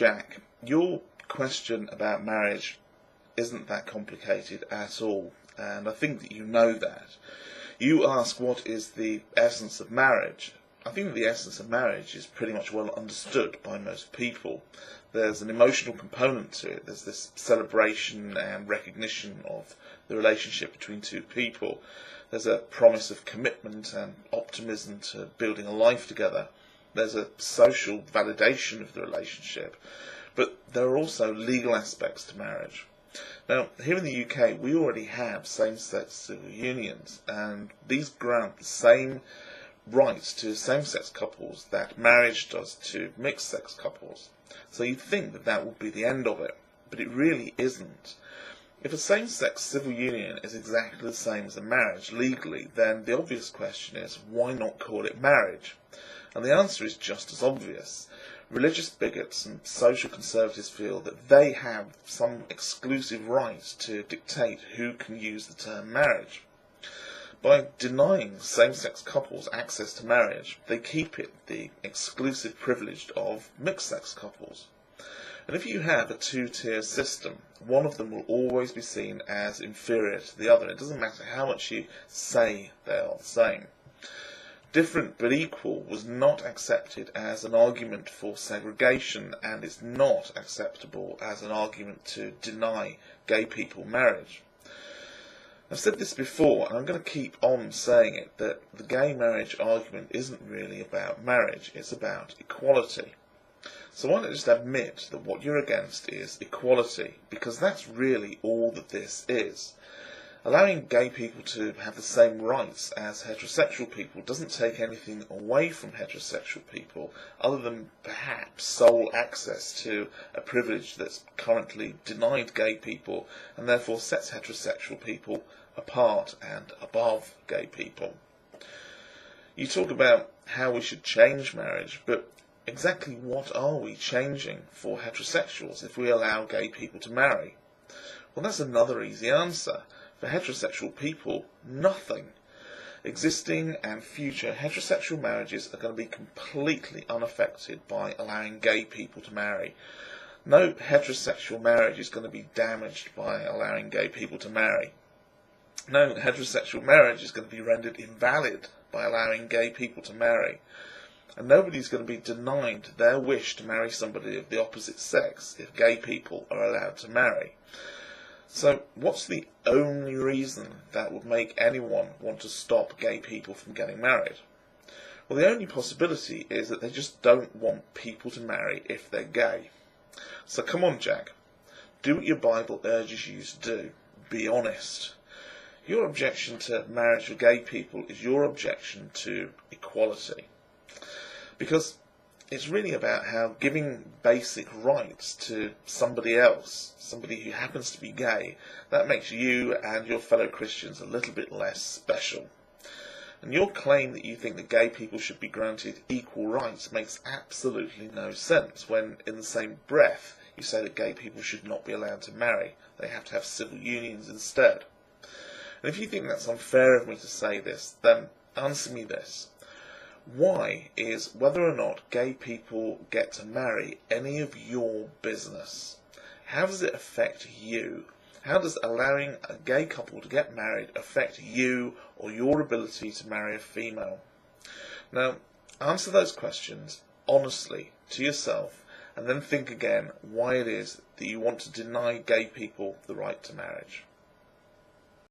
Jack, your question about marriage isn't that complicated at all, and I think that you know that. You ask what is the essence of marriage. I think that the essence of marriage is pretty much well understood by most people. There's an emotional component to it. There's this celebration and recognition of the relationship between two people. There's a promise of commitment and optimism to building a life together. There's a social validation of the relationship. But there are also legal aspects to marriage. Now, here in the UK, we already have same-sex civil unions, and these grant the same rights to same-sex couples that marriage does to mixed-sex couples. So you'd think that that would be the end of it, but it really isn't. If a same-sex civil union is exactly the same as a marriage legally, then the obvious question is, why not call it marriage? And the answer is just as obvious. Religious bigots and social conservatives feel that they have some exclusive right to dictate who can use the term marriage. By denying same-sex couples access to marriage, they keep it the exclusive privilege of mixed-sex couples. And if you have a two-tier system, one of them will always be seen as inferior to the other. It doesn't matter how much you say they are the same. Different but equal was not accepted as an argument for segregation, and is not acceptable as an argument to deny gay people marriage. I've said this before, and I'm going to keep on saying it, that the gay marriage argument isn't really about marriage, it's about equality. So why not just admit that what you're against is equality, because that's really all that this is. Allowing gay people to have the same rights as heterosexual people doesn't take anything away from heterosexual people, other than perhaps sole access to a privilege that's currently denied gay people, and therefore sets heterosexual people apart and above gay people. You talk about how we should change marriage, but exactly what are we changing for heterosexuals if we allow gay people to marry? Well, that's another easy answer. For heterosexual people, nothing. Existing and future heterosexual marriages are going to be completely unaffected by allowing gay people to marry. No heterosexual marriage is going to be damaged by allowing gay people to marry. No heterosexual marriage is going to be rendered invalid by allowing gay people to marry. And nobody's going to be denied their wish to marry somebody of the opposite sex if gay people are allowed to marry. So, what's the only reason that would make anyone want to stop gay people from getting married? Well, the only possibility is that they just don't want people to marry if they're gay. So come on, Jack. Do what your Bible urges you to do. Be honest. Your objection to marriage for gay people is your objection to equality. Because it's really about how giving basic rights to somebody else, somebody who happens to be gay, that makes you and your fellow Christians a little bit less special. And your claim that you think that gay people should be granted equal rights makes absolutely no sense when, in the same breath, you say that gay people should not be allowed to marry. They have to have civil unions instead. And if you think that's unfair of me to say this, then answer me this. Why is whether or not gay people get to marry any of your business? How does it affect you? How does allowing a gay couple to get married affect you or your ability to marry a female? Now, answer those questions honestly to yourself, and then think again why it is that you want to deny gay people the right to marriage.